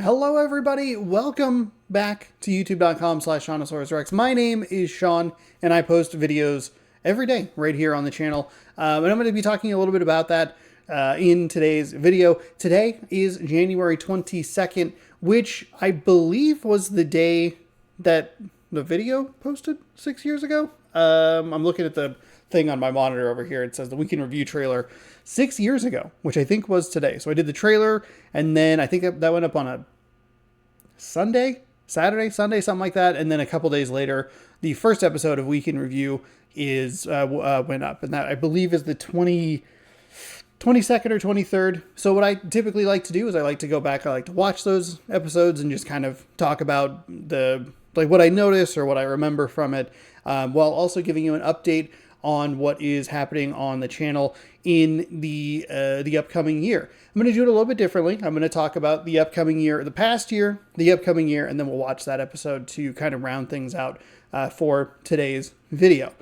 Hello, everybody. Welcome back to youtube.com/Seannosaurus Rex. My name is Sean, and I post videos every day right here on the channel. And I'm going to be talking a little bit about that in today's video. Today is January 22nd, which I believe was the day that the video posted 6 years ago. I'm looking at the thing on my monitor over here. It says the Week in Review trailer 6 years ago, which I think was today. So I did the trailer, and then I think that went up on a Saturday, Sunday, something like that. And then a couple days later, the first episode of Week in Review is went up, and that I believe is the 22nd or 23rd. So what I typically like to do is I like to go back. I like to watch those episodes and just kind of talk about what I notice or what I remember from it, while also giving you an update on what is happening on the channel in the upcoming year. I'm going to do it a little bit differently. I'm going to talk about the upcoming year, the past year, the upcoming year, and then we'll watch that episode to kind of round things out for today's video.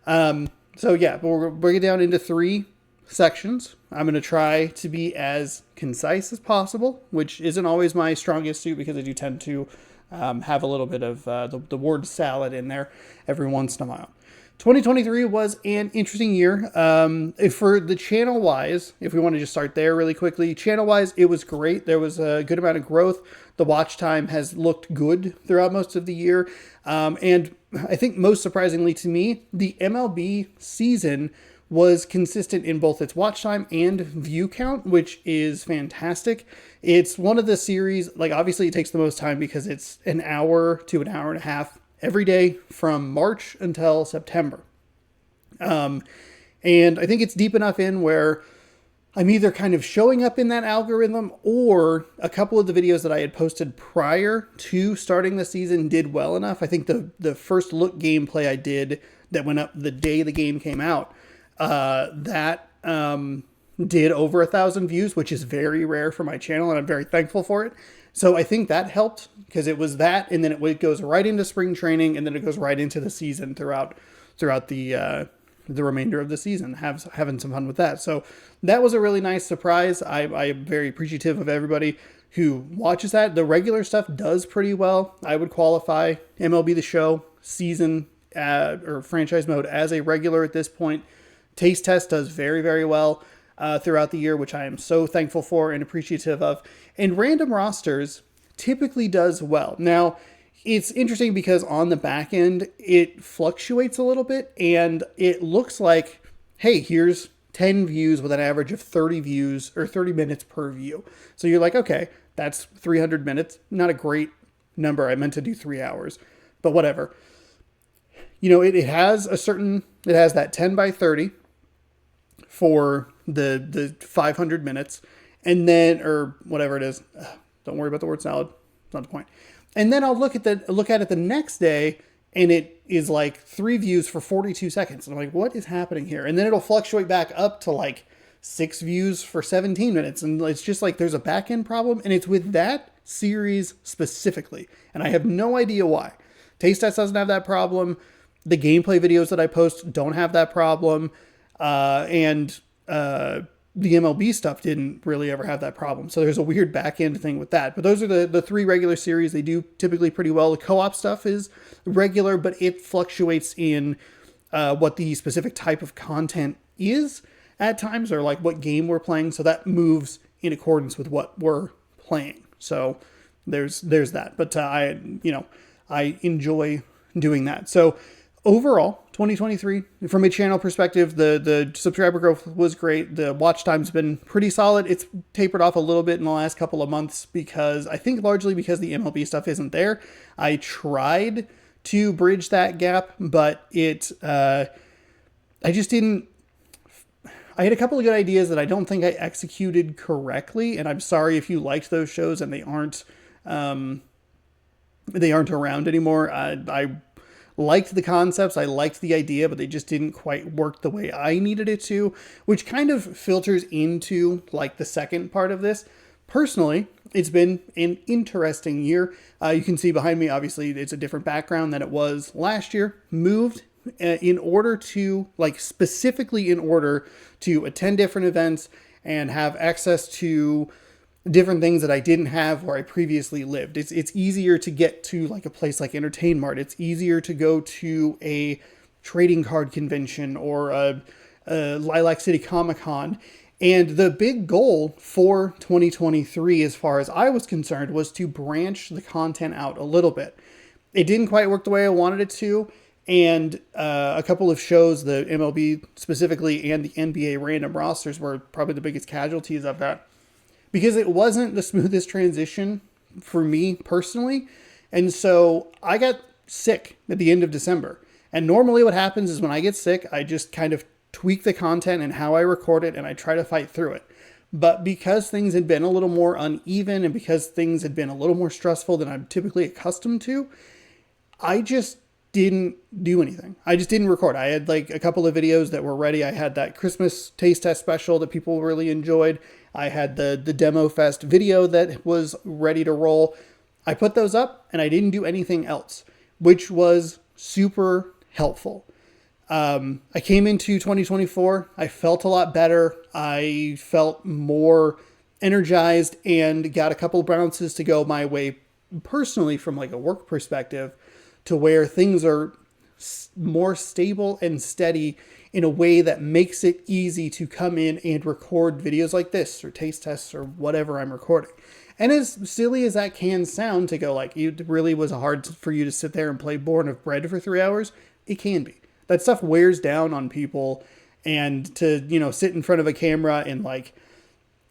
So yeah, we'll break it down into 3 sections. I'm going to try to be as concise as possible, which isn't always my strongest suit because I do tend to have a little bit of the word salad in there every once in a while. 2023 was an interesting year. For the channel-wise, if we want to just start there really quickly, channel-wise, it was great. There was a good amount of growth. The watch time has looked good throughout most of the year. And I think most surprisingly to me, the MLB season was consistent in both its watch time and view count, which is fantastic. It's one of the series, like obviously it takes the most time because it's an hour to an hour and a half every day from March until September. And I think it's deep enough in where I'm either kind of showing up in that algorithm or a couple of the videos that I had posted prior to starting the season did well enough. I think the first look gameplay I did that went up the day the game came out, that did over 1,000 views, which is very rare for my channel, and I'm very thankful for it. So I think that helped because it was that, and then it goes right into spring training, and then it goes right into the season throughout the remainder of the season, having some fun with that. So that was a really nice surprise. I am very appreciative of everybody who watches that. The regular stuff does pretty well. I would qualify MLB The Show season or franchise mode as a regular at this point. Taste Test does very, very well throughout the year, which I am so thankful for and appreciative of. And Random Rosters typically does well. Now, it's interesting because on the back end, it fluctuates a little bit, and it looks like, hey, here's 10 views with an average of 30 views or 30 minutes per view. So you're like, okay, that's 300 minutes. Not a great number. I meant to do 3 hours, but whatever. You know, it has that 10 by 30 for the 500 minutes, and then, or whatever it is. Don't worry about the word salad. It's not the point. And then I'll look at it the next day, and it is like 3 views for 42 seconds. And I'm like, what is happening here? And then it'll fluctuate back up to like 6 views for 17 minutes. And it's just like there's a back end problem, and it's with that series specifically. And I have no idea why. Taste Test doesn't have that problem. The gameplay videos that I post don't have that problem. And the MLB stuff didn't really ever have that problem. So there's a weird back end thing with that. But those are the 3 regular series. They do typically pretty well. The co-op stuff is regular, but it fluctuates in what the specific type of content is at times, or like what game we're playing. So that moves in accordance with what we're playing. So there's that. But I enjoy doing that. So overall, 2023, from a channel perspective, the subscriber growth was great. The watch time's been pretty solid. It's tapered off a little bit in the last couple of months because I think largely because the MLB stuff isn't there. I tried to bridge that gap, but I just didn't. I had a couple of good ideas that I don't think I executed correctly, and I'm sorry if you liked those shows and they aren't around anymore. I liked the concepts, I liked the idea, but they just didn't quite work the way I needed it to, which kind of filters into like the second part of this. Personally, it's been an interesting year. You can see behind me, obviously, it's a different background than it was last year. Moved specifically in order to attend different events and have access to different things that I didn't have where I previously lived. It's easier to get to like a place like Entertain Mart. It's easier to go to a trading card convention or a Lilac City Comic Con. And the big goal for 2023, as far as I was concerned, was to branch the content out a little bit. It didn't quite work the way I wanted it to. And a couple of shows, the MLB specifically and the NBA random rosters, were probably the biggest casualties of that, because it wasn't the smoothest transition for me personally. And so I got sick at the end of December. And normally what happens is when I get sick, I just kind of tweak the content and how I record it, and I try to fight through it. But because things had been a little more uneven and because things had been a little more stressful than I'm typically accustomed to, I just didn't do anything. I just didn't record. I had like a couple of videos that were ready. I had that Christmas taste test special that people really enjoyed. I had the Demo Fest video that was ready to roll. I put those up and I didn't do anything else, which was super helpful. I came into 2024. I felt a lot better. I felt more energized and got a couple bounces to go my way personally from like a work perspective, to where things are more stable and steady in a way that makes it easy to come in and record videos like this or taste tests or whatever I'm recording. And as silly as that can sound, to go like, it really was hard for you to sit there and play Born of Bread for 3 hours, it can be. That stuff wears down on people, and to, sit in front of a camera and like,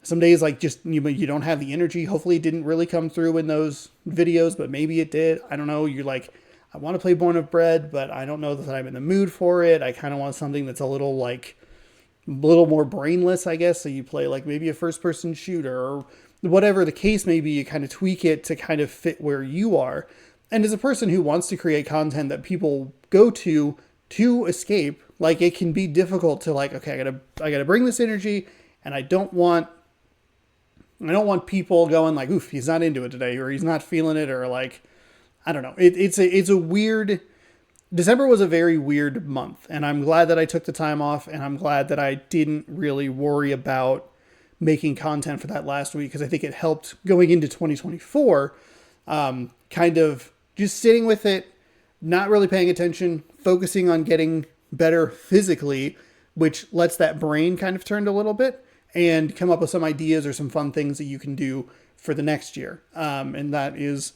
some days like just, you don't have the energy. Hopefully it didn't really come through in those videos, but maybe it did. I don't know. You're like, I want to play Born of Bread, but I don't know that I'm in the mood for it. I kind of want something that's a little more brainless, I guess. So you play like maybe a first person shooter or whatever the case may be. You kind of tweak it to kind of fit where you are. And as a person who wants to create content that people go to escape, like, it can be difficult to like, okay, I gotta bring this energy, and I don't want people going like, oof, he's not into it today, or he's not feeling it, or like, I don't know. It's a weird, December was a very weird month, and I'm glad that I took the time off, and I'm glad that I didn't really worry about making content for that last week, because I think it helped going into 2024, kind of just sitting with it, not really paying attention, focusing on getting better physically, which lets that brain kind of turn a little bit and come up with some ideas or some fun things that you can do for the next year. And that's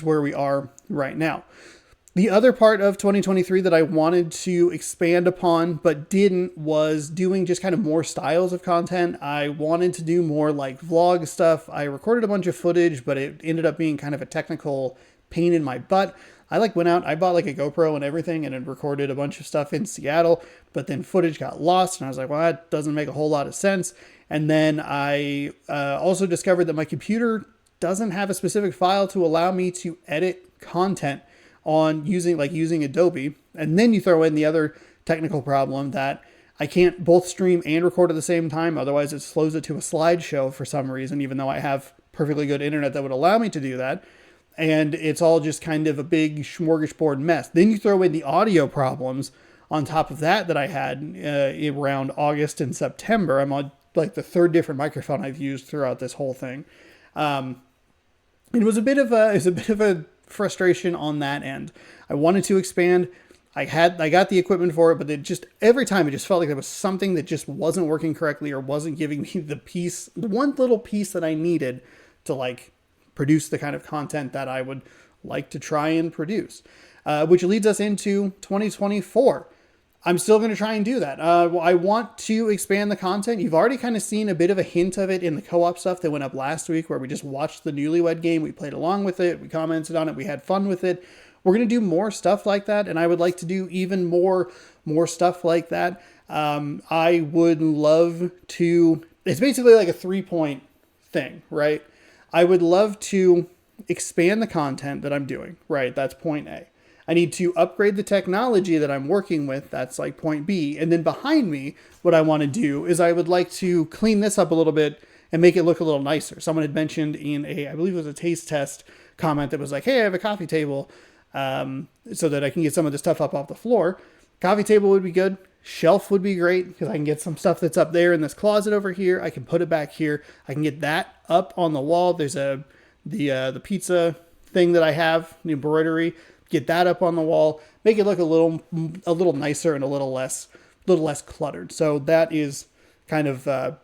where we are right now. The other part of 2023 that I wanted to expand upon but didn't was doing just kind of more styles of content. I wanted to do more like vlog stuff. I recorded a bunch of footage, but it ended up being kind of a technical pain in my butt. I went out, I bought like a GoPro and everything, and had recorded a bunch of stuff in Seattle, but then footage got lost, and I was like, well, that doesn't make a whole lot of sense. And then I also discovered that my computer doesn't have a specific file to allow me to edit content on using Adobe. And then you throw in the other technical problem that I can't both stream and record at the same time. Otherwise it slows it to a slideshow for some reason, even though I have perfectly good internet that would allow me to do that. And it's all just kind of a big smorgasbord mess. Then you throw in the audio problems on top of that I had around August and September. I'm on like the third different microphone I've used throughout this whole thing. It was a bit of a frustration on that end. I wanted to expand. I got the equipment for it, but every time it just felt like there was something that just wasn't working correctly or wasn't giving me the one little piece that I needed to like produce the kind of content that I would like to try and produce, which leads us into 2024. I'm still going to try and do that. I want to expand the content. You've already kind of seen a bit of a hint of it in the co-op stuff that went up last week, where we just watched the Newlywed Game. We played along with it. We commented on it. We had fun with it. We're going to do more stuff like that, and I would like to do even more stuff like that. I would love to... It's basically like a 3-point thing, right? I would love to expand the content that I'm doing, right? That's point A. I need to upgrade the technology that I'm working with. That's like point B. And then behind me, what I want to do is I would like to clean this up a little bit and make it look a little nicer. Someone had mentioned in I believe it was a taste test comment that was like, hey, I have a coffee table so that I can get some of the stuff up off the floor. Coffee table would be good. Shelf would be great because I can get some stuff that's up there in this closet over here. I can put it back here. I can get that up on the wall. There's the pizza thing that I have, the embroidery. Get that up on the wall. Make it look a little nicer and a little less cluttered. So that is kind of that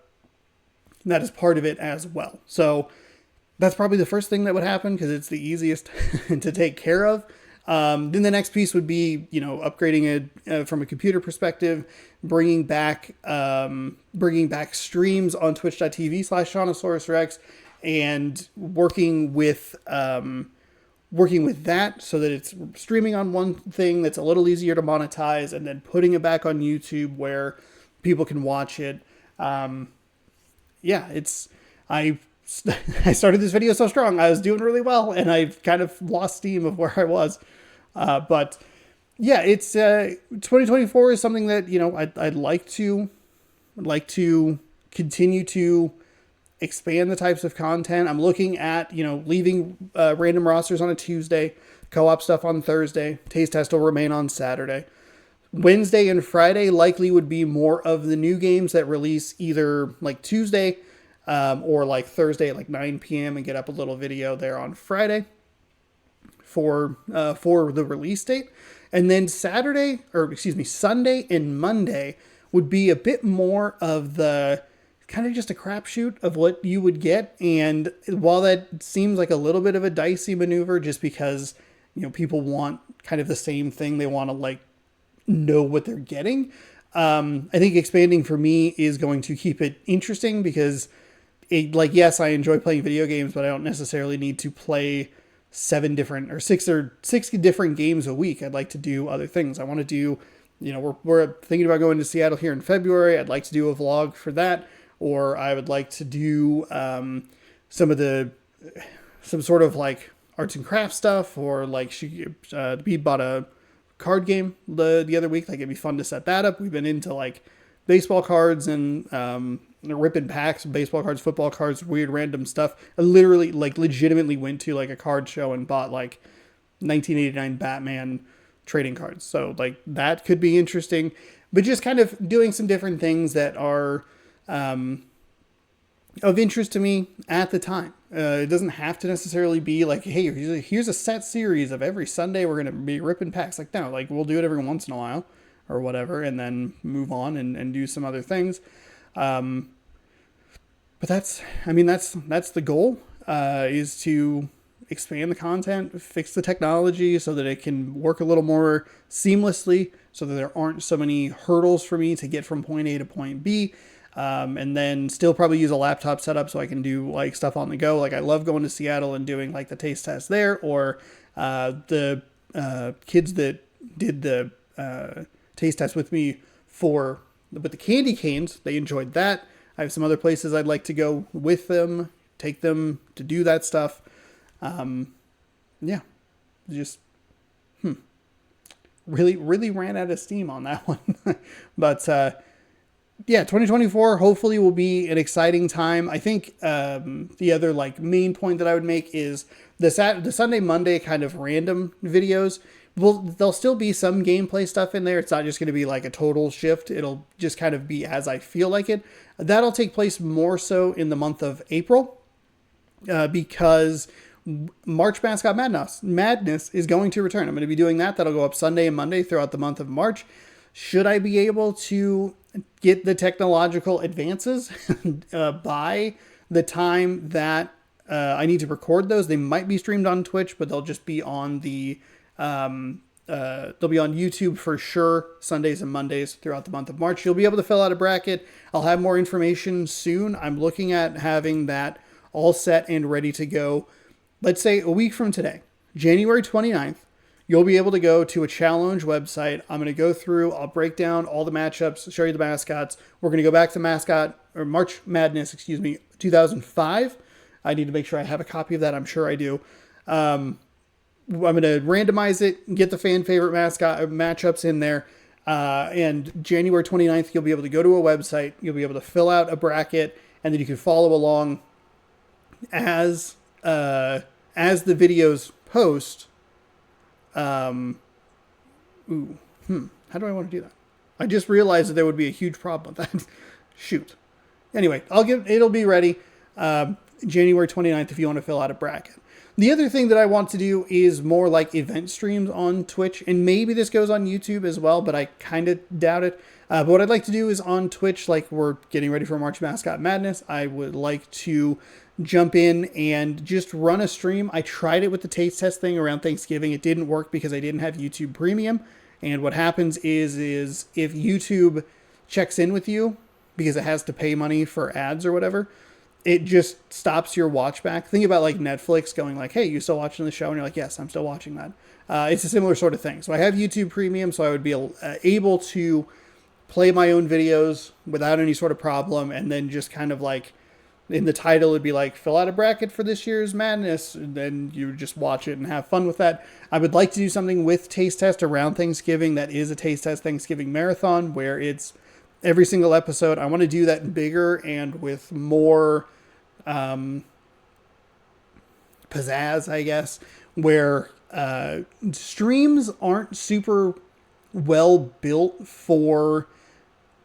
is part of it as well. So that's probably the first thing that would happen because it's the easiest to take care of. Then the next piece would be, upgrading it from a computer perspective, bringing back streams on twitch.tv/SeannosaurusRex and working with that so that it's streaming on one thing that's a little easier to monetize and then putting it back on YouTube where people can watch it. I started this video so strong. I was doing really well, and I've kind of lost steam of where I was. But yeah, it's 2024 is something that I'd like to continue to expand the types of content. I'm looking at leaving random rosters on a Tuesday, co-op stuff on Thursday. Taste test will remain on Saturday. Wednesday and Friday likely would be more of the new games that release either like Tuesday. Or like Thursday at like 9 p.m. and get up a little video there on Friday for the release date. And then Sunday and Monday would be a bit more of the kind of just a crapshoot of what you would get. And while that seems like a little bit of a dicey maneuver, just because, people want kind of the same thing, they want to like know what they're getting. I think expanding for me is going to keep it interesting because yes, I enjoy playing video games, but I don't necessarily need to play 6 different games a week. I'd like to do other things. I want to do, we're thinking about going to Seattle here in February. I'd like to do a vlog for that, or I would like to do some sort of like arts and crafts stuff, or like we bought a card game the other week. Like it'd be fun to set that up. We've been into like baseball cards and ripping packs, baseball cards, football cards, weird random stuff. I literally legitimately went to like a card show and bought like 1989 Batman trading cards. So like that could be interesting, but just kind of doing some different things that are of interest to me at the time. It doesn't have to necessarily be like, hey, here's a set series of every Sunday we're going to be ripping packs. Like, no, like we'll do it every once in a while or whatever, and then move on and do some other things. But that's the goal, is to expand the content, fix the technology so that it can work a little more seamlessly, so that there aren't so many hurdles for me to get from point A to point B. And then still probably use a laptop setup so I can do like stuff on the go. Like I love going to Seattle and doing like the taste test there, or the kids that did the taste test with me with the candy canes, they enjoyed that. I have some other places I'd like to go with them, take them to do that stuff. Really ran out of steam on that one. But 2024 hopefully will be an exciting time. I think the other like main point that I would make is the Sunday, Monday kind of random videos. There'll still be some gameplay stuff in there. It's not just going to be like a total shift. It'll just kind of be as I feel like it. That'll take place more so in the month of April because March Mascot Madness is going to return. I'm going to be doing that. That'll go up Sunday and Monday throughout the month of March. Should I be able to get the technological advances by the time that I need to record those, they might be streamed on Twitch, but they'll just be on they'll be on YouTube for sure, Sundays and Mondays throughout the month of March. You'll be able to fill out a bracket. I'll have more information soon. I'm looking at having that all set and ready to go. Let's say a week from today, January 29th, you'll be able to go to a challenge website. I'm going to go through, I'll break down all the matchups, show you the mascots. We're going to go back to March Madness, 2005. I need to make sure I have a copy of that. I'm sure I do. I'm going to randomize it, get the fan favorite mascot matchups in there. And January 29th, you'll be able to go to a website. You'll be able to fill out a bracket, and then you can follow along as the videos post. How do I want to do that? I just realized that there would be a huge problem with that. Shoot. Anyway, it'll be ready January 29th if you want to fill out a bracket. The other thing that I want to do is more like event streams on Twitch, and maybe this goes on YouTube as well, but I kind of doubt it. But what I'd like to do is on Twitch, like we're getting ready for March Mascot Madness, I would like to jump in and just run a stream. I tried it with the taste test thing around Thanksgiving. It didn't work because I didn't have YouTube Premium. And what happens is if YouTube checks in with you, because it has to pay money for ads or whatever, it just stops your watch back. Think about like Netflix going like, hey, you still watching the show? And you're like, yes, I'm still watching that. It's a similar sort of thing. So I have YouTube Premium, so I would be able to play my own videos without any sort of problem. And then just kind of like in the title, it'd be like, fill out a bracket for this year's madness. And then you just watch it and have fun with that. I would like to do something with Taste Test around Thanksgiving. That is a Taste Test Thanksgiving marathon where it's every single episode. I want to do that bigger and with more pizzazz, I guess, where streams aren't super well built for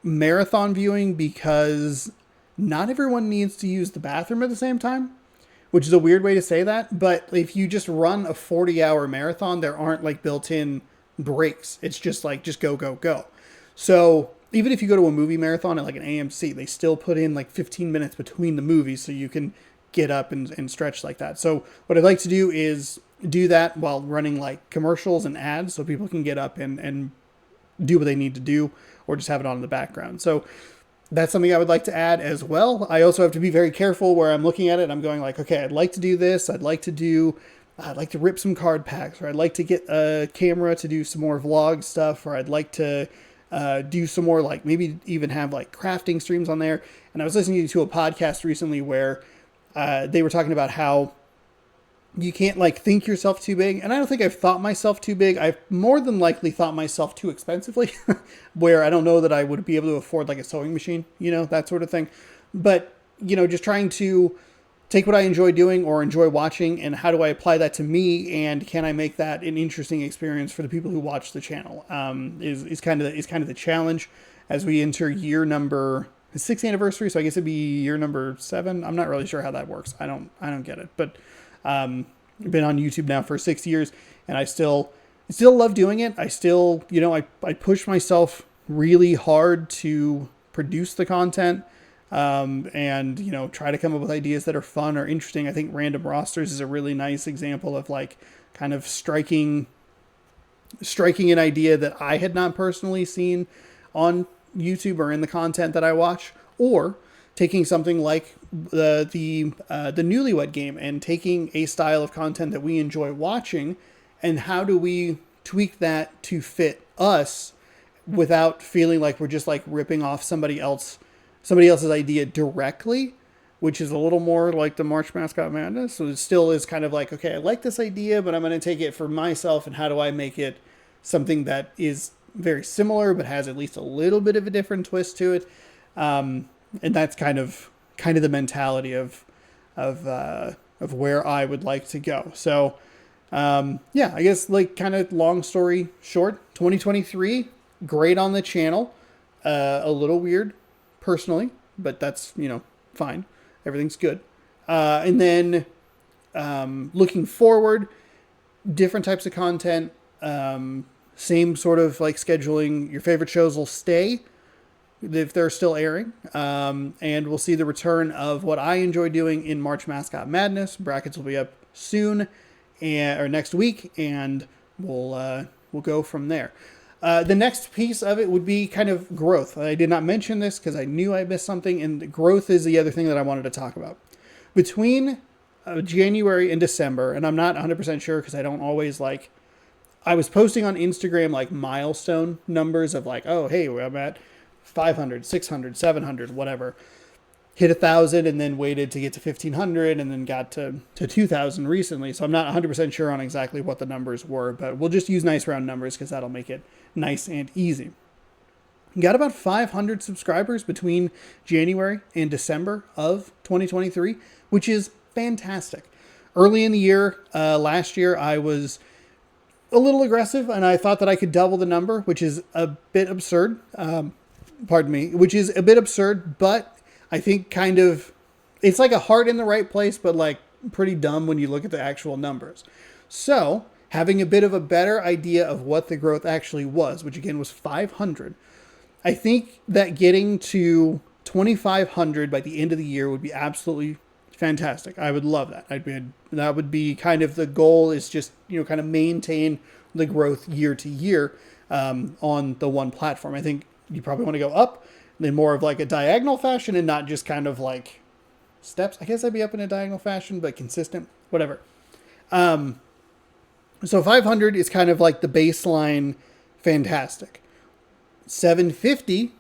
marathon viewing because not everyone needs to use the bathroom at the same time, which is a weird way to say that. But if you just run a 40-hour marathon, there aren't like built-in breaks. It's just like, just go, go, go. So even if you go to a movie marathon at like an AMC, they still put in like 15 minutes between the movies so you can get up and stretch like that. So what I'd like to do is do that while running like commercials and ads so people can get up and do what they need to do or just have it on in the background. So that's something I would like to add as well. I also have to be very careful where I'm looking at it. I'm going like, okay, I'd like to do this. I'd like to rip some card packs, or I'd like to get a camera to do some more vlog stuff, or I'd like to do some more, like maybe even have like crafting streams on there. And I was listening to a podcast recently where they were talking about how you can't like think yourself too big. And I don't think I've thought myself too big. I've more than likely thought myself too expensively where I don't know that I would be able to afford like a sewing machine, you know, that sort of thing. But, you know, just trying to take what I enjoy doing or enjoy watching and how do I apply that to me, and can I make that an interesting experience for the people who watch the channel, is kind of the challenge as we enter year number 6th anniversary. So I guess it'd be year number 7. I'm not really sure how that works. I don't get it, but I've been on YouTube now for 6 years and I still love doing it. I still, you know, I push myself really hard to produce the content. And, you know, try to come up with ideas that are fun or interesting. I think Random Rosters is a really nice example of like kind of striking an idea that I had not personally seen on YouTube or in the content that I watch, or taking something like the Newlywed Game and taking a style of content that we enjoy watching and how do we tweak that to fit us without feeling like we're just like ripping off somebody else's idea directly, which is a little more like the March Mascot Madness. So it still is kind of like, okay, I like this idea, but I'm going to take it for myself. And how do I make it something that is very similar, but has at least a little bit of a different twist to it? And that's kind of the mentality of where I would like to go. So, yeah, I guess like kind of long story short, 2023, great on the channel, a little weird personally, but that's, you know, fine. Everything's good. And then looking forward, different types of content, same sort of like scheduling. Your favorite shows will stay if they're still airing. And we'll see the return of what I enjoy doing in March Mascot Madness. Brackets will be up soon or next week, and we'll go from there. The next piece of it would be kind of growth. I did not mention this because I knew I missed something, and growth is the other thing that I wanted to talk about. Between January and December, and I'm not 100% sure because I don't always like, I was posting on Instagram like milestone numbers of like, oh, hey, I'm at 500, 600, 700, whatever. Hit 1,000 and then waited to get to 1,500 and then got to 2,000 recently. So I'm not 100% sure on exactly what the numbers were, but we'll just use nice round numbers because that'll make it nice and easy. Got about 500 subscribers between January and December of 2023, which is fantastic. Early in the year, last year, I was a little aggressive, and I thought that I could double the number, which is a bit absurd. Pardon me, which is a bit absurd, but I think kind of, it's like a heart in the right place, but like pretty dumb when you look at the actual numbers. So having a bit of a better idea of what the growth actually was, which again was 500, I think that getting to 2,500 by the end of the year would be absolutely fantastic. I would love that. That would be kind of the goal, is just, kind of maintain the growth year to year on the one platform. I think you probably want to go up, then more of like a diagonal fashion and not just kind of like steps. I guess I'd be up in a diagonal fashion, but consistent, whatever. So 500 is kind of like the baseline, fantastic. 750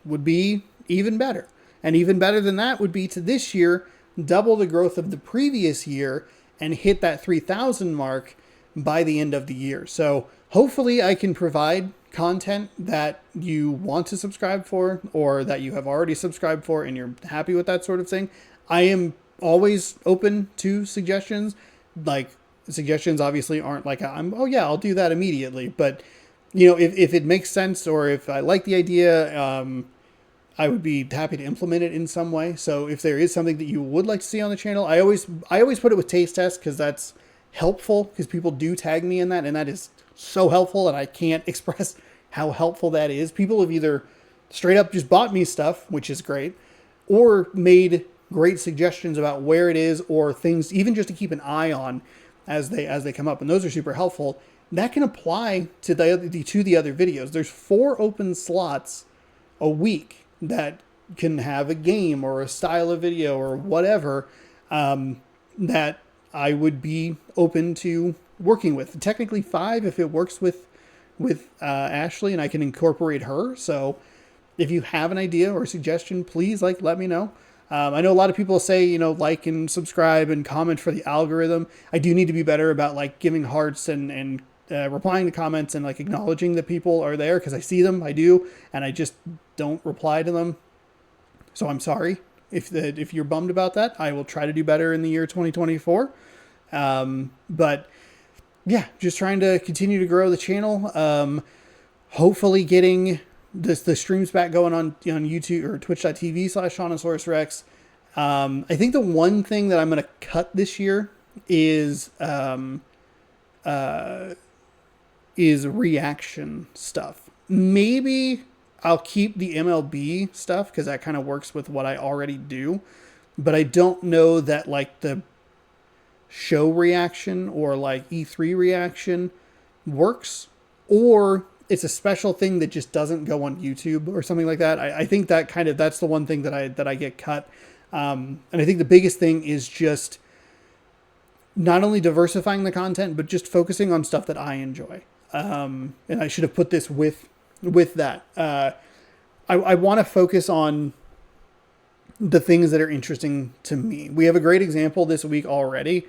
would be even better. And even better than that would be to this year, double the growth of the previous year and hit that 3,000 mark by the end of the year. So hopefully I can provide content that you want to subscribe for, or that you have already subscribed for and you're happy with that sort of thing. I am always open to suggestions. Like, suggestions obviously aren't like I'll do that immediately. But, if it makes sense, or if I like the idea, I would be happy to implement it in some way. So if there is something that you would like to see on the channel, I always put it with taste test, because that's helpful, because people do tag me in that, and that is so helpful, and I can't express how helpful that is. People have either straight up just bought me stuff, which is great, or made great suggestions about where it is, or things even just to keep an eye on as they come up, and those are super helpful. That can apply to the other videos. There's 4 open slots a week that can have a game or a style of video or whatever that I would be open to working with. Technically 5 if it works with Ashley and I can incorporate her. So if you have an idea or a suggestion, please let me know. I know a lot of people say, like and subscribe and comment for the algorithm. I do need to be better about giving hearts and replying to comments and acknowledging that people are there, because I see them, I do, and I just don't reply to them. So I'm sorry if you're bummed about that. I will try to do better in the year 2024. But yeah, just trying to continue to grow the channel. Hopefully getting the streams back going on YouTube or twitch.tv/Seannosaurus Rex. I think the one thing that I'm going to cut this year is reaction stuff. Maybe I'll keep the MLB stuff, because that kind of works with what I already do. But I don't know that the show reaction or E3 reaction works, or it's a special thing that just doesn't go on YouTube or something like that. I think that's the one thing that I get cut. And I think the biggest thing is just not only diversifying the content, but just focusing on stuff that I enjoy. And I should have put this with that. I want to focus on the things that are interesting to me. We have a great example this week already,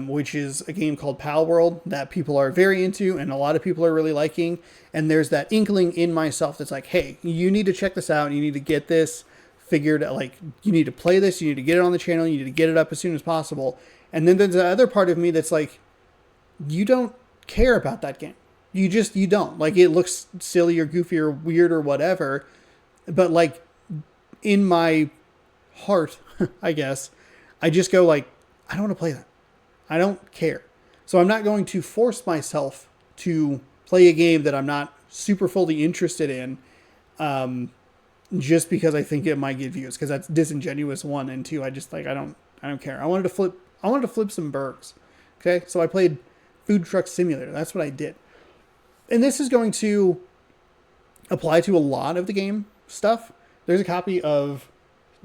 which is a game called Pal World that people are very into and a lot of people are really liking. And there's that inkling in myself that's like, hey, you need to check this out. You need to get this figured out. You need to play this. You need to get it on the channel. You need to get it up as soon as possible. And then there's the other part of me that's like, you don't care about that game. You don't. It looks silly or goofy or weird or whatever. But in my heart, I guess, I just go I don't want to play that. I don't care. So I'm not going to force myself to play a game that I'm not super fully interested in, just because I think it might get views, because that's disingenuous, 1, and 2, I just I don't care. I wanted to flip some burgers. Okay. So I played Food Truck Simulator. That's what I did. And this is going to apply to a lot of the game stuff. There's a copy of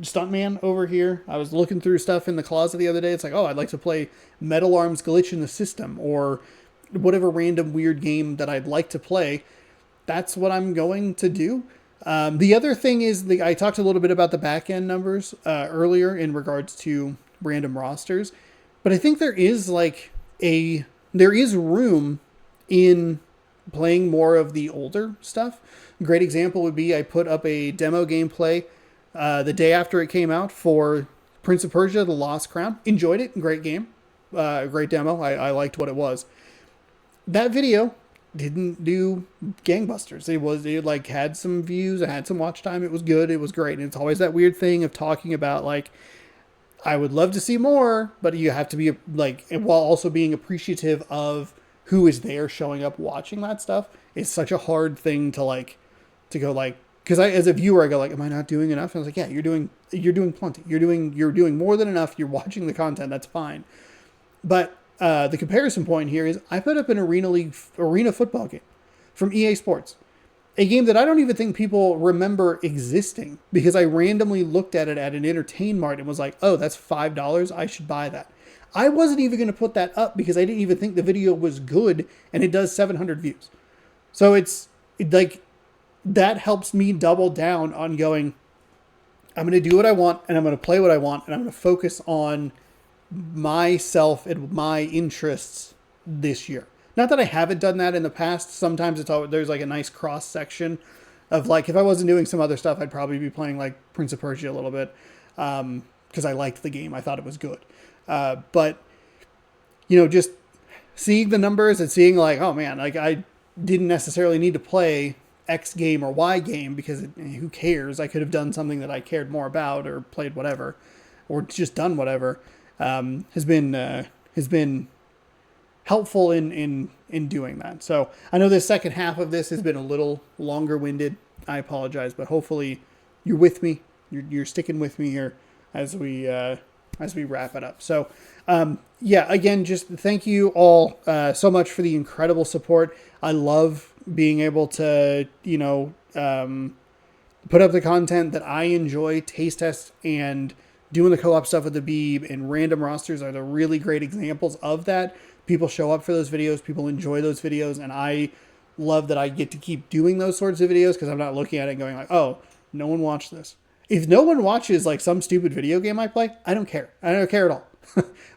Stuntman over here. I was looking through stuff in the closet the other day. It's I'd like to play Metal Arms Glitch in the System, or whatever random weird game that I'd like to play. That's what I'm going to do. The other thing is I talked a little bit about the back end numbers earlier in regards to random rosters, but I think there is room in playing more of the older stuff. A great example would be I put up a demo gameplay the day after it came out for Prince of Persia: The Lost Crown. Enjoyed it. Great game. Great demo. I liked what it was. that video didn't do gangbusters. It like had some views, it had some watch time. It was good. It was great. And it's always that weird thing of talking about like, I would love to see more, but you have to be like, while also being appreciative of who is there showing up watching that stuff. It's such a hard thing to like, to go like, because I, as a viewer, I go like, am I not doing enough? And I was like, yeah, you're doing plenty. You're doing more than enough. You're watching the content. That's fine. But the comparison point here is I put up an arena football game from EA Sports, a game that I don't even think people remember existing because I randomly looked at it at an Entertain Mart and was like, oh, that's $5. I should buy that. I wasn't even going to put that up because I didn't even think the video was good, and it does 700 views. So it's like, that helps me double down on going, I'm going to do what I want, and I'm going to play what I want, and I'm going to focus on myself and my interests this year. Not that I haven't done that in the past. Sometimes it's always, there's like a nice cross section of like, if I wasn't doing some other stuff, I'd probably be playing like Prince of Persia a little bit. Because I liked the game. I thought it was good. But, you know, just seeing the numbers and seeing like, oh man, like I didn't necessarily need to play X game or Y game because who cares? I could have done something that I cared more about or played whatever or just done whatever. Has been helpful in doing that. So I know the second half of this has been a little longer winded. I apologize, but hopefully you're with me. You're sticking with me here as we wrap it up. So, yeah, again, just thank you all so much for the incredible support. I love being able to, you know, put up the content that I enjoy, taste test, and doing the co-op stuff with the Beeb and random rosters are the really great examples of that. People show up for those videos. People enjoy those videos. And I love that I get to keep doing those sorts of videos because I'm not looking at it and going like, oh, no one watched this. If no one watches like some stupid video game I play, I don't care. I don't care at all.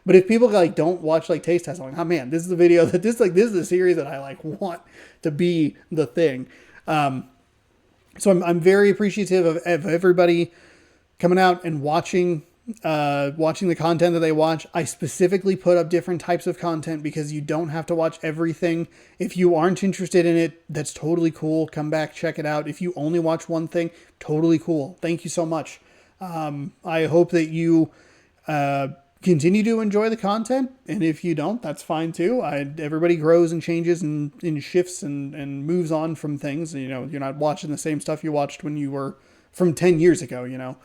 But if people like don't watch like taste tests, I'm like, oh man, this is the video that this is the series that I like want to be the thing. So I'm very appreciative of everybody coming out and watching the content that they watch. I specifically put up different types of content because you don't have to watch everything. If you aren't interested in it, that's totally cool. Come back, check it out. If you only watch one thing, totally cool. Thank you so much. I hope that you continue to enjoy the content. And if you don't, that's fine too. Everybody grows and changes and shifts and moves on from things. You know, you're not watching the same stuff you watched when you were from 10 years ago, you know.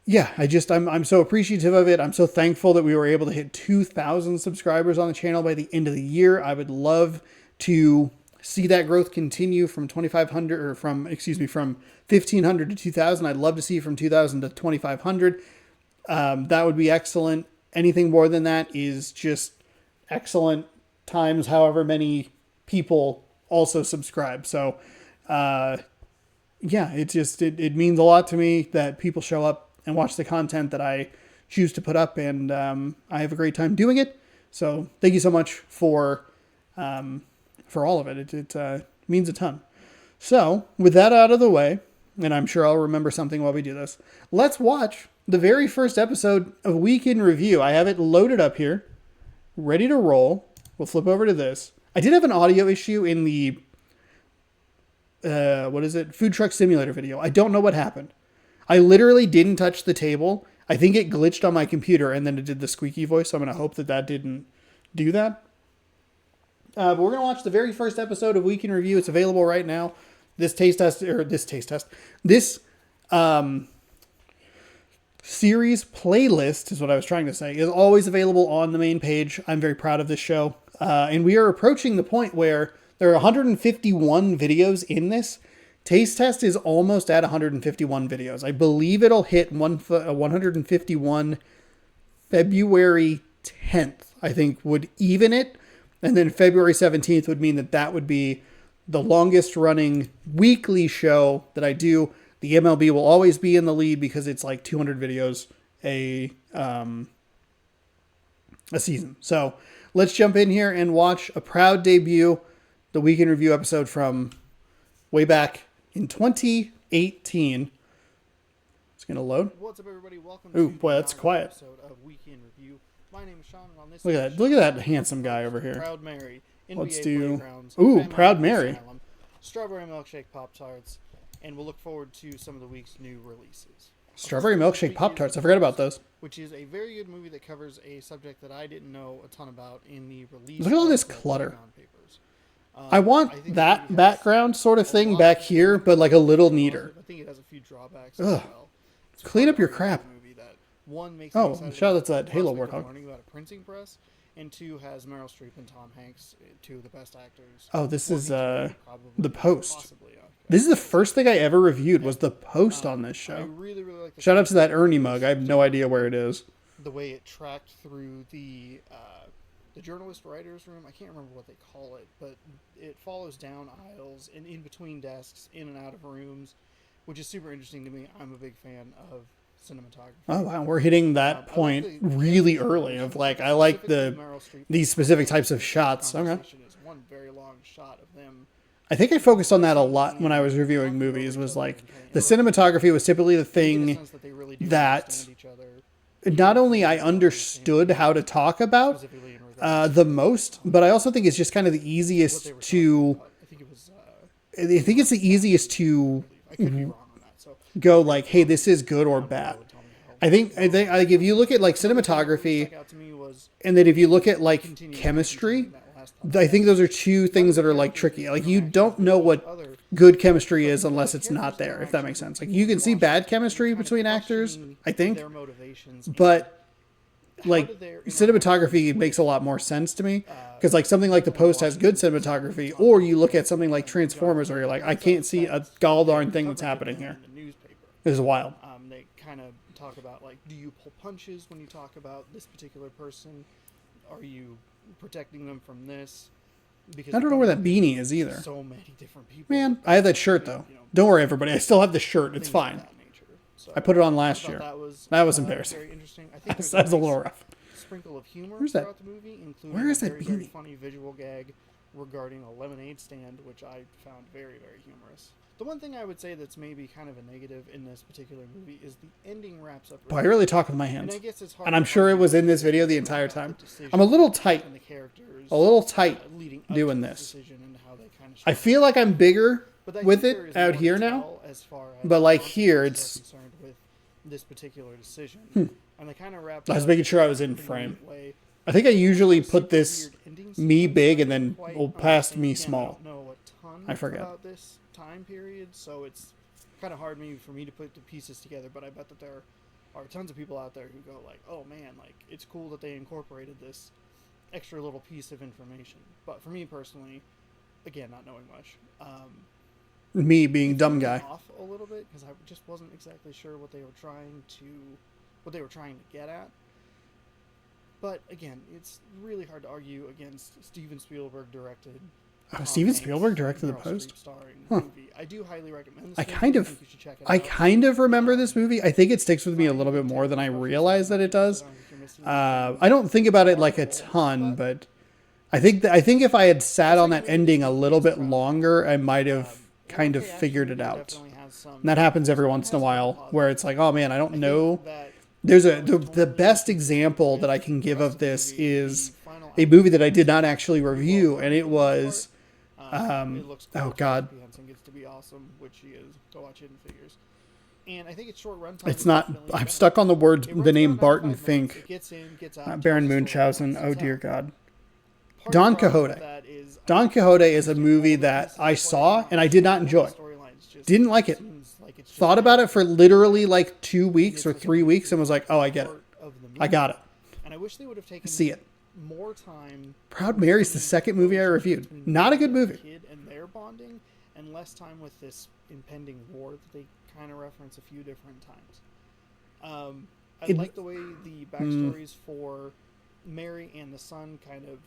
Yeah, I'm so appreciative of it. I'm so thankful that we were able to hit 2,000 subscribers on the channel by the end of the year. I would love to see that growth continue from 2,500 or from 1,500 to 2,000. I'd love to see from 2,000 to 2,500. That would be excellent. Anything more than that is just excellent times however many people also subscribe. So, yeah, it means a lot to me that people show up and watch the content that I choose to put up, and I have a great time doing it. So thank you so much for all of it. It means a ton. So with that out of the way, and I'm sure I'll remember something while we do this, let's watch the very first episode of Week in Review. I have it loaded up here, ready to roll. We'll flip over to this. I did have an audio issue in the Food Truck Simulator video. I don't know what happened. I literally didn't touch the table. I think it glitched on my computer and then it did the squeaky voice. So I'm going to hope that didn't do that. But we're going to watch the very first episode of Week in Review. It's available right now. This series playlist is what I was trying to say, is always available on the main page. I'm very proud of this show. And we are approaching the point where there are 151 videos in this. Taste Test is almost at 151 videos. I believe it'll hit 151 February 10th, I think would even it. And then February 17th would mean that would be the longest running weekly show that I do. The MLB will always be in the lead because it's like 200 videos a season. So let's jump in here and watch a proud debut, the Week in Review episode from way back in 2018. It's going to load. What's up, everybody? Welcome Ooh, to boy, that's another quiet. episode of Weekend Review. My name is Sean, and on this Look at that. Look at that handsome guy over here. Proud Mary, NBA Let's do... Playgrounds, Ooh, Batman Proud Mary. Asylum, Strawberry Milkshake Pop-Tarts, and we'll look forward to some of the week's new releases. Strawberry Milkshake Pop-Tarts. I forgot about those. Which is a very good movie that covers a subject that I didn't know a ton about in the release. Look at all this of the clutter. Pentagon Papers. I want that background sort of thing back here, but like a little neater. I think it has a few drawbacks as Ugh. well. It's Clean up your probably a crap. movie that, one, makes me Oh, excited shout out about to that the Halo prospect of Warthog. learning about a printing press, and two, has Meryl Streep and Tom Hanks, two of the best actors. Oh, this is probably The Post. possibly, This is the first thing I ever reviewed was The Post on this I show. really, really like the Shout out to that Ernie mug. I have no idea where it is. the way it tracked through the journalist writer's room. I can't remember what they call it, but it follows down aisles and in between desks, in and out of rooms, which is super interesting to me. I'm a big fan of cinematography. Oh wow, we're hitting that point really early. Of like, I like these specific types of shots. Okay. Is one very long shot of them. I think I focused on that a lot when I was reviewing movies. Was like the cinematography was typically the thing that not only I understood how to talk about the most, but I also think it's just kind of the easiest to. I think it's the easiest to go like, hey, this is good or bad. I think like if you look at like cinematography, and then if you look at like chemistry, I think those are two things that are like tricky. Like you don't know what good chemistry is unless it's not there, if that makes sense. Like you can see bad chemistry between actors, I think, but like cinematography makes a lot more sense to me because like something like The Post has good cinematography, or you look at something like Transformers where you're like, I can't see a gall darn thing that's happening here. This is wild. They kind of talk about like, do you pull punches when you talk about this particular person? Are you protecting them from this? Because I don't know where that beanie is either. So many different people. Man, I have that shirt though. Don't worry, everybody. I still have the shirt. It's fine. So I put it on last year. That was embarrassing. Very interesting. I think That's a little rough. Sprinkle of humor Where's that? throughout the movie, including Where is a that very, beanie? very funny visual gag regarding a lemonade stand, which I found very, very humorous. The one thing I would say that's maybe kind of a negative in this particular movie is the ending wraps up. Boy, I really talk with my hands. And I guess it's hard And I'm sure it was in this video the entire time. I'm a little tight. Doing this. I feel like I'm bigger with it out here now. But like here, it's... with this particular decision. And they kind of wrap I was making sure I was in frame. I think I usually put this me big and then past me small. I forget. About this time period, so it's kind of hard maybe for me to put the pieces together, but I bet that there are tons of people out there who go like, oh man, like it's cool that they incorporated this extra little piece of information. But for me personally, again, not knowing much, me being dumb guy, off a little bit because I just wasn't exactly sure what they were trying to get at. But again, it's really hard to argue against Steven Spielberg directed. Steven Spielberg directed The Post? Movie. I do highly recommend this. I kind of remember this movie. I think it sticks with me a little bit more than I realize that it does. I don't think about it like a ton, but I think if I had sat on that ending a little bit longer, I might have kind of figured it out. And that happens every once in a while where it's like, oh man, I don't know. There's the best example that I can give of this is a movie that I did not actually review, and it was oh god, gets to be awesome, which he is. Go watch Hidden Figures. And I think it's short runtime. It's not. I'm stuck on the name Barton Fink. Baron Munchausen. Oh dear God. Don Quixote. Don Quixote is a movie that I saw and I did not enjoy. Didn't like it. Thought about it for literally like 2 weeks or 3 weeks and was like, oh, I get it. I got it. And I wish they would have taken see it. More time. Proud Mary's the second movie I reviewed. Not a good movie. Kid and their bonding, and less time with this impending war that they kind of reference a few different times. I like the way the backstories for Mary and the son kind of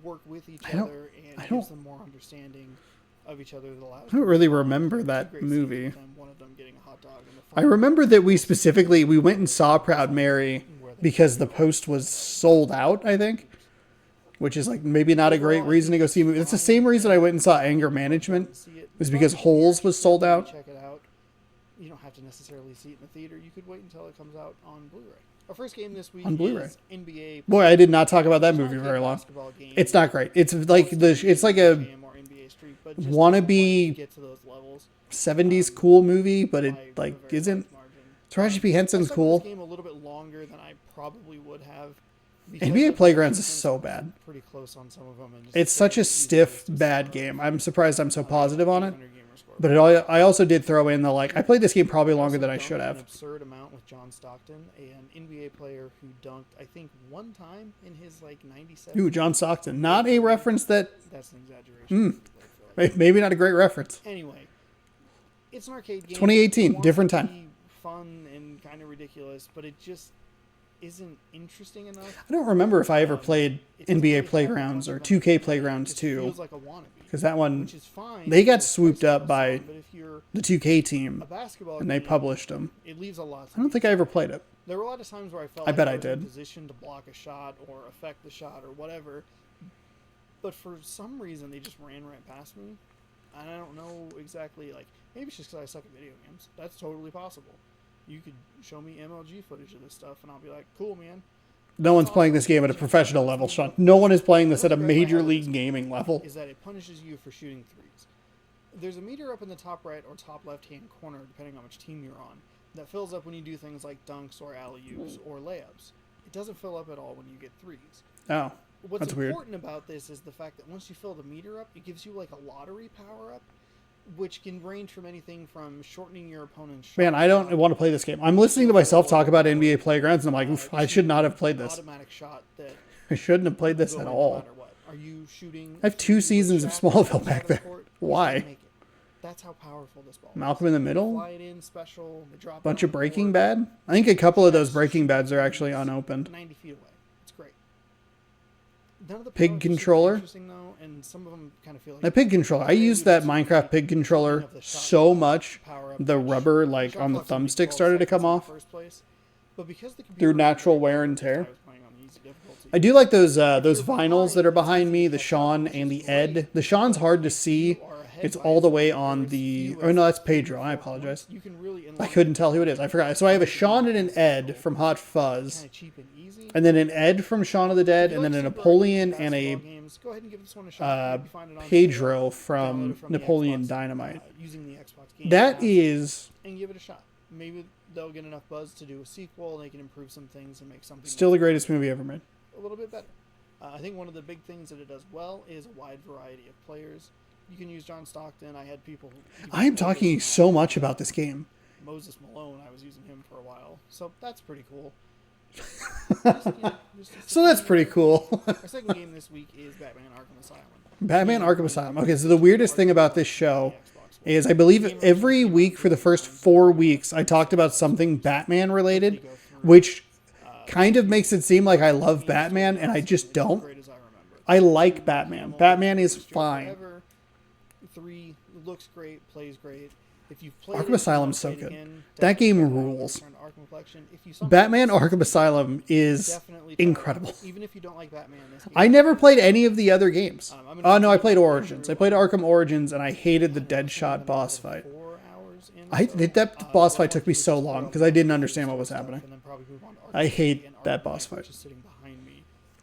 work with each other and gives them more understanding of each other. I don't really remember that movie. One of them getting a hot dog. I remember that we went and saw Proud Mary because The Post was sold out, I think, which is like maybe not a great reason to go see a movie. It's the same reason I went and saw Anger Management, was because Holes was sold out. you don't have to necessarily see it in the theater. You could wait until it comes out on Blu-ray. Our first game this week On Blu-ray. is NBA. Boy, I did not talk about that movie very long. It's not great. It's like it's like a wannabe get to those levels. 70s cool movie, but it like isn't. Taraji P. Henson's cool. This game a little bit longer than I probably would have. NBA Playgrounds is so bad. Pretty close on some of them. And it's such a stiff, bad game. I'm surprised I'm so positive on it. But I also did throw in the I played this game probably longer than I should have. An absurd amount with John Stockton, an NBA player who dunked, I think, one time in his 97. Ooh, John Stockton. Not a reference that. That's an exaggeration. Maybe not a great reference. Anyway, it's an arcade game. 2018, different time. Fun and kind of ridiculous, but it just isn't interesting enough. I don't remember if I ever played NBA Playgrounds or 2K Playgrounds 2. Feels like a wannabe. Because that one, which is fine, they got swooped up by the 2K team, and they game, published them. It leaves a lot. I don't think I ever played it. There were a lot of times where I felt I bet I I did. in position to block a shot or affect the shot or whatever, but for some reason they just ran right past me, and I don't know exactly. Maybe it's just because I suck at video games. That's totally possible. You could show me MLG footage of this stuff, and I'll be like, "Cool, man." No one's playing this game at a professional level, Sean. No one is playing this at a major league gaming level. Is that it punishes you for shooting threes. There's a meter up in the top right or top left-hand corner, depending on which team you're on, that fills up when you do things like dunks or alley-oops or layups. It doesn't fill up at all when you get threes. Oh, What's weird. important about this is the fact that once you fill the meter up, it gives you a lottery power-up, which can range from anything from shortening your opponent's shot. Man, I don't want to play this game. I'm listening to myself talk about NBA Playgrounds, and I'm like, oof, I should not have played this. Automatic shot that I shouldn't have played this at all. no matter what. Are you shooting? I have 2 seasons of Smallville back there. Why? That's how powerful this ball is. Malcolm in the Middle? Fly it in, special, the drop Bunch of Breaking Bad? I think a couple of those Breaking Bads are actually unopened. 90 feet away. It's great. None of the Pig controller? Interesting though, and some of them kind of feel like The pig controller. I used that Minecraft pig controller so much, the rubber on the thumbstick started to come off through natural wear and tear. I do like those vinyls that are behind me, the Sean and the Ed. The Sean's hard to see. It's all the way on the... Oh, no, that's Pedro. I apologize. I couldn't tell who it is. I forgot. So I have a Sean and an Ed from Hot Fuzz. And then an Ed from Shaun of the Dead. And then a Napoleon and a Pedro from Napoleon Dynamite. That is... And give it a shot. Maybe they'll get enough buzz to do a sequel. They can improve some things and make something... Still the greatest movie ever made. A little bit better. I think one of the big things that it does well is a wide variety of players. You can use John Stockton. I had people... I am talking so much about this game. Moses Malone, I was using him for a while. So that's pretty cool. So that's pretty cool. Our second game this week is Batman Arkham Asylum. Batman Arkham Asylum. Okay, so the weirdest thing about this show is I believe every week for the first 4 weeks I talked about something Batman related, which kind of makes it seem like I love Batman, and I just don't. I like Batman. Batman is fine. 3 looks great, plays great. If you've played Arkham Asylum's so good. That game rules. Batman Arkham Asylum is incredible. Even if you don't like Batman, I never played any of the other games. Oh no, I played Origins. I played Arkham Origins, and I hated the Deadshot boss fight. That boss fight took me so long because I didn't understand what was happening. I hate that boss fight.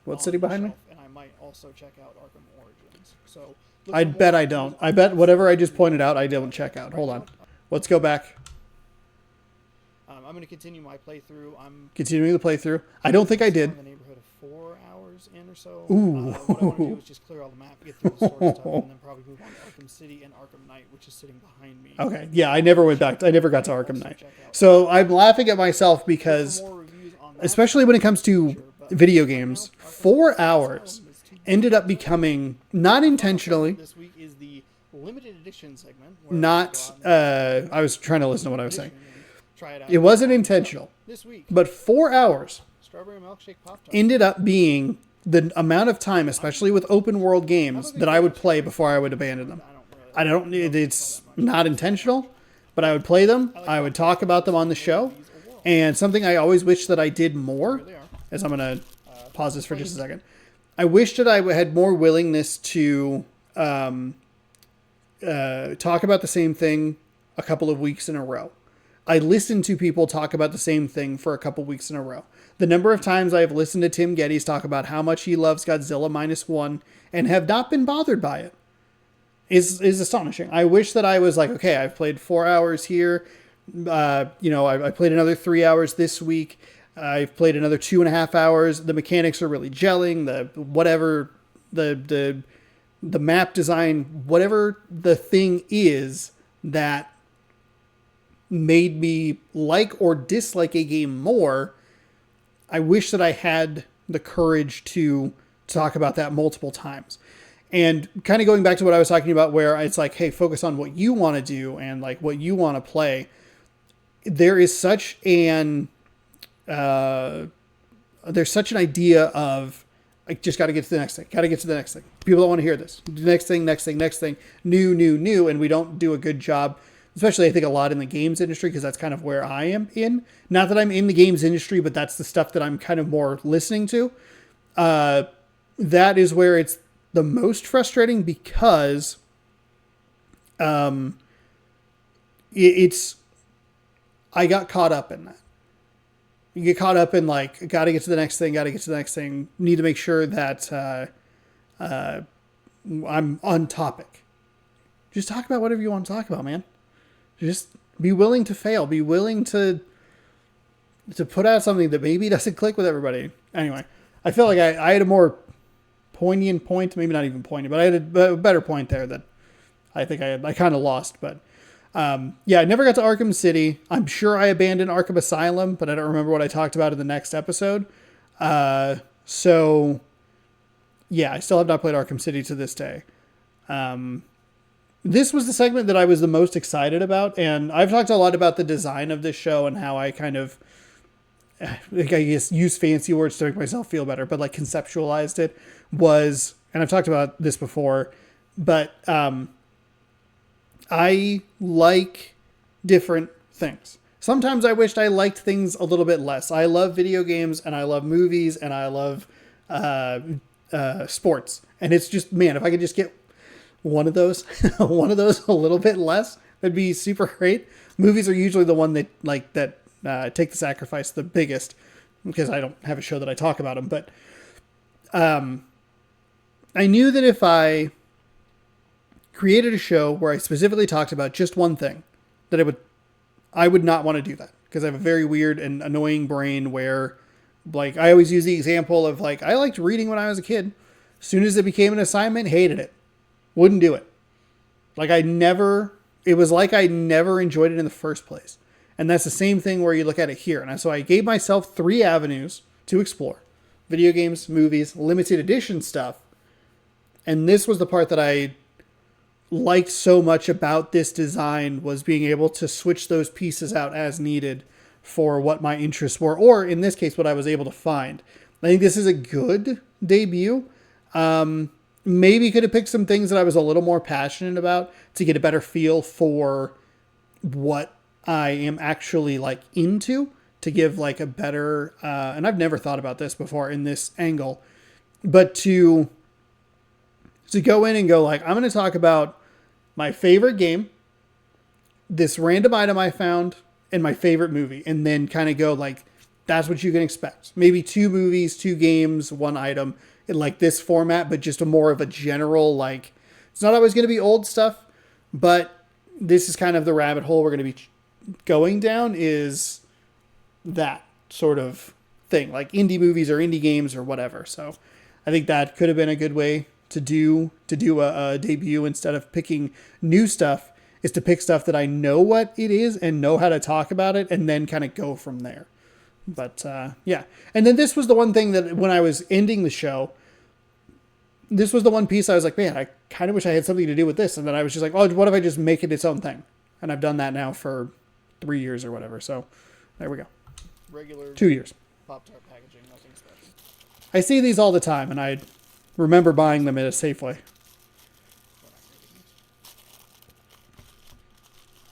What's sitting behind me? And I might also check out Arkham Origins. So I bet I don't. I bet whatever I just pointed out, I don't check out. Hold on. Let's go back. I'm going to continue my playthrough. I'm continuing the playthrough. I don't think I did. In the neighborhood of 4 hours in or so. Ooh. What I want to do is just clear all the map, get through the story stuff, and then probably move on to Arkham City and Arkham Knight, which is sitting behind me. Okay. Yeah, I never went back. I never got to Arkham Knight. So I'm laughing at myself because, especially when it comes to video games, 4 hours ended up becoming, not intentionally, this week is the limited edition segment. Not, I was trying to listen to what I was saying. It wasn't intentional, but 4 hours ended up being the amount of time, especially with open world games, that I would play before I would abandon them. It's not intentional, but I would play them. I would talk about them on the show. And something I always wish that I did more, as I'm going to pause this for just a second. I wish that I had more willingness to talk about the same thing a couple of weeks in a row. I listen to people talk about the same thing for a couple weeks in a row. The number of times I have listened to Tim Geddes talk about how much he loves Godzilla -1 and have not been bothered by it is astonishing. I wish that I was like, okay, I've played 4 hours here. I played another 3 hours this week. I've played another 2.5 hours. The mechanics are really gelling. The map design, whatever the thing is that made me like or dislike a game more, I wish that I had the courage to talk about that multiple times. And kind of going back to what I was talking about, where it's like, hey, focus on what you want to do and like what you want to play. There is such an idea of like, just got to get to the next thing. Got to get to the next thing. People don't want to hear this. Next thing, new. And we don't do a good job, especially I think a lot in the games industry, because that's kind of where I am in. Not that I'm in the games industry, but that's the stuff that I'm kind of more listening to. That is where it's the most frustrating, because I got caught up in that. You get caught up in like, got to get to the next thing, need to make sure that I'm on topic. Just talk about whatever you want to talk about, man. Just be willing to fail. Be willing to put out something that maybe doesn't click with everybody. Anyway, I feel like I had a more poignant point, maybe not even poignant, but I had a better point there that I think I kind of lost. But I never got to Arkham City. I'm sure I abandoned Arkham Asylum, but I don't remember what I talked about in the next episode. So yeah, I still have not played Arkham City to this day. This was the segment that I was the most excited about, and I've talked a lot about the design of this show and how I kind of, I guess, use fancy words to make myself feel better, but like conceptualized it was, and I've talked about this before, but I like different things. Sometimes I wished I liked things a little bit less. I love video games and I love movies and I love sports. And it's just, man, if I could just get one of those a little bit less, that'd be super great. Movies are usually the one that take the sacrifice the biggest, because I don't have a show that I talk about them. But I knew that if I created a show where I specifically talked about just one thing, that I would not want to do that, because I have a very weird and annoying brain where, like, I always use the example of like, I liked reading when I was a kid. As soon as it became an assignment, hated it. Wouldn't do it. It was like I never enjoyed it in the first place. And that's the same thing where you look at it here. And so I gave myself 3 avenues to explore: video games, movies, limited edition stuff. And this was the part that I liked so much about this design, was being able to switch those pieces out as needed for what my interests were, or in this case, what I was able to find. I think this is a good debut. Maybe could have picked some things that I was a little more passionate about to get a better feel for what I am actually like into, to give like a better, and I've never thought about this before in this angle, but to go in and go like, I'm going to talk about my favorite game, this random item I found, and my favorite movie, and then kind of go like, that's what you can expect. Maybe 2 movies, 2 games, 1 item in like this format, but just a more of a general, like, it's not always going to be old stuff, but this is kind of the rabbit hole we're going to be going down, is that sort of thing, like indie movies or indie games or whatever. So I think that could have been a good way to do a debut, instead of picking new stuff, is to pick stuff that I know what it is and know how to talk about it, and then kind of go from there. But yeah. And then this was the one thing that when I was ending the show, this was the one piece I was like, man, I kind of wish I had something to do with this. And then I was just like, oh, what if I just make it its own thing? And I've done that now for 3 years or whatever. So there we go. Regular 2 years. Pop-Tart packaging, nothing special. I see these all the time, and I remember buying them at a Safeway.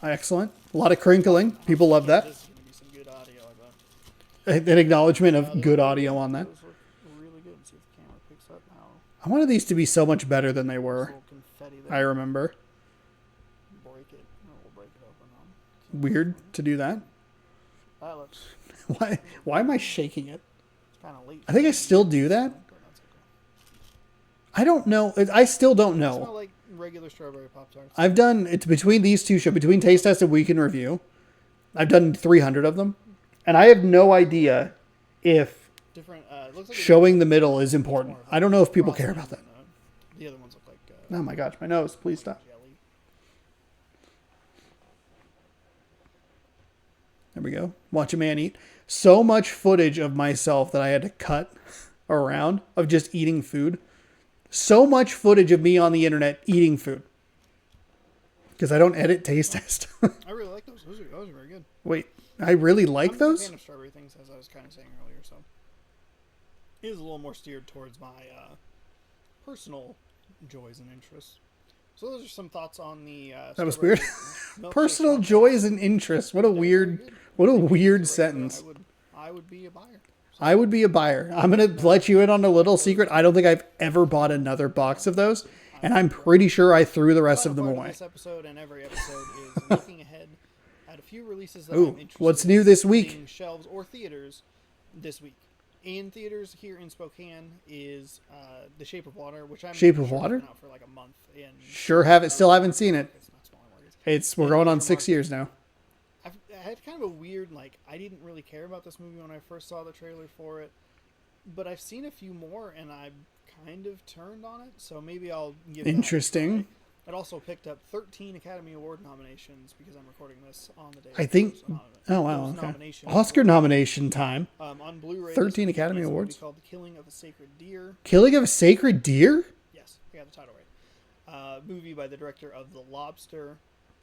Excellent. A lot of crinkling. People love that. This is going to be some good audio, I bet. An acknowledgement of good audio on that. Those look really good. See if the camera picks up how I wanted these to be so much better than they were. little confetti there. I remember. Break it. No, we'll break it open on weird to do that. That looks Why am I shaking it? kind of late. I think I still do that. But that's okay. I don't know. I still don't It's not know. like regular strawberry Pop-Tarts. I've done, it's between these two shows, between Taste Test and Week in Review. I've done 300 of them. And I have no idea if Different. Looks like showing the middle is important. I don't know if people care about that. The other ones look like. Oh my gosh, my nose. Please stop. Jelly. There we go. Watch a man eat. So much footage of myself that I had to cut around of just eating food. So much footage of me on the internet eating food. Because I don't edit Taste Test. I really like those. Those are very good. Wait, I really like I'm a those? fan of strawberry things, as I was kind of saying earlier. So it is a little more steered towards my personal joys and interests. So those are some thoughts on the. That was weird. milkshake Personal Pop-Tarts. joys and interests. What a weird, what a weird sentence. I would be a buyer. I would be a buyer. I'm going to let you in on a little secret. I don't think I've ever bought another box of those. And I'm pretty sure I threw the rest of them away. This episode and every episode is looking ahead at a few releases that Ooh, I'm interested what's new this in week? seeing shelves or theaters this week. In theaters here in Spokane is The Shape of Water, which I'm Shape of sure has Water? been out for like a month. And Sure have it. Still haven't seen it. It's not small markets. We're going on 6 years now. I had kind of a weird, I didn't really care about this movie when I first saw the trailer for it, but I've seen a few more and I kind of turned on it, so maybe I'll give that a Interesting. try. It also picked up 13 Academy Award nominations because I'm recording this on the day. I think. Oh wow. Okay. Oscar nomination time. On Blu-ray. 13 this Academy is a movie Awards. called The Killing of a Sacred Deer. Killing of a Sacred Deer. Yes, I got the title right. Movie by the director of The Lobster.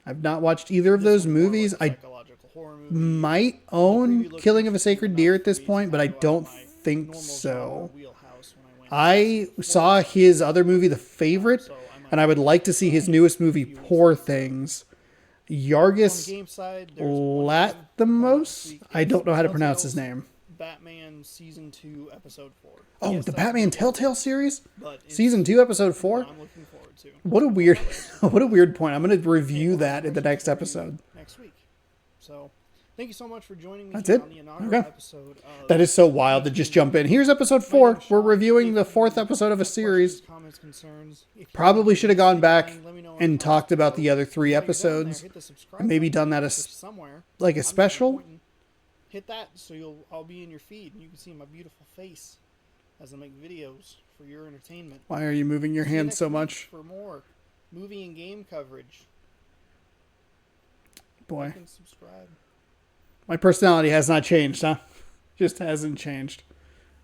I've not watched either of those This one's more movies. like a I psychological horror movie. might The own preview looked Killing of a interesting Sacred enough Deer at for this me to point, but kinda I go out don't of my think normal genre so. wheelhouse when I went I to saw his other movie, The Favorite, so I might and I would like to see his newest movie, Poor Things. On the Yargis game side, there's one game coming out Latimos? next week. I don't know how to It's pronounce his Telltale's name. Batman Season 2, Episode 4. Oh, Yes, the that's Batman what it Telltale is, series? but it's Season 2, Episode 4? one I'm looking forward to. What a weird, what a weird point. I'm going to review that in the next episode. Next week. So, thank you so much for joining me That's here it? on the inaugural Okay. episode of That is so wild to just jump in. Here's episode 4. We're reviewing the 4th episode of a series. Comments, concerns. If you Probably should have gone back let me know in and the talked about comments the other 3 below. While you're down episodes. there, hit the subscribe And maybe button, done that which is as somewhere. like a I'm just special. pointing. Hit that so I'll be in your feed and you can see my beautiful face as I make videos for your entertainment. Why are you moving your See you hands next so week much? for more movie and game coverage. Boy, Like and subscribe. my personality has not changed, huh? Just hasn't changed.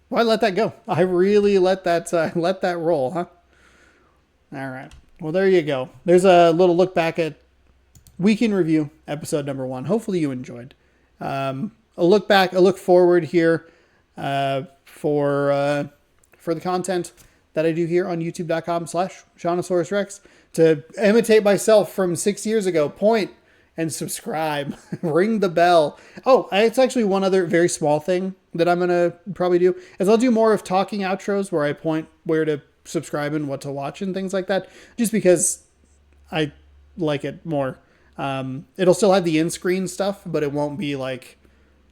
Why let that go? I really let that roll, huh? All right. Well, there you go. There's a little look back at Week in Review, episode number 1. Hopefully you enjoyed. A look back, a look forward here for the content that I do here on youtube.com/Seannosaurus Rex to imitate myself from 6 years ago. Point and subscribe. Ring the bell. Oh, it's actually one other very small thing that I'm going to probably do is I'll do more of talking outros where I point where to subscribe and what to watch and things like that, just because I like it more. It'll still have the in-screen stuff, but it won't be like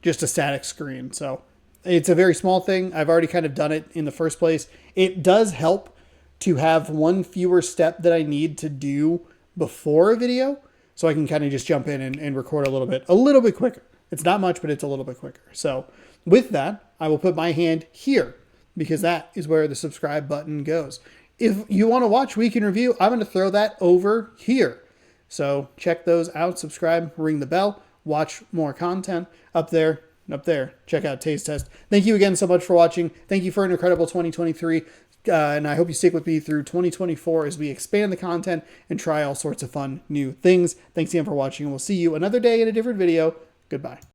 just a static screen. So it's a very small thing. I've already kind of done it in the first place. It does help to have one fewer step that I need to do before a video, so I can kind of just jump in and record a little bit quicker. It's not much, but it's a little bit quicker. So with that, I will put my hand here because that is where the subscribe button goes. If you want to watch Week in Review, I'm going to throw that over here. So check those out, subscribe, ring the bell, watch more content up there. Check out Taste Test. Thank you again so much for watching. Thank you for an incredible 2023. And I hope you stick with me through 2024 as we expand the content and try all sorts of fun new things. Thanks again for watching, and we'll see you another day in a different video. Goodbye.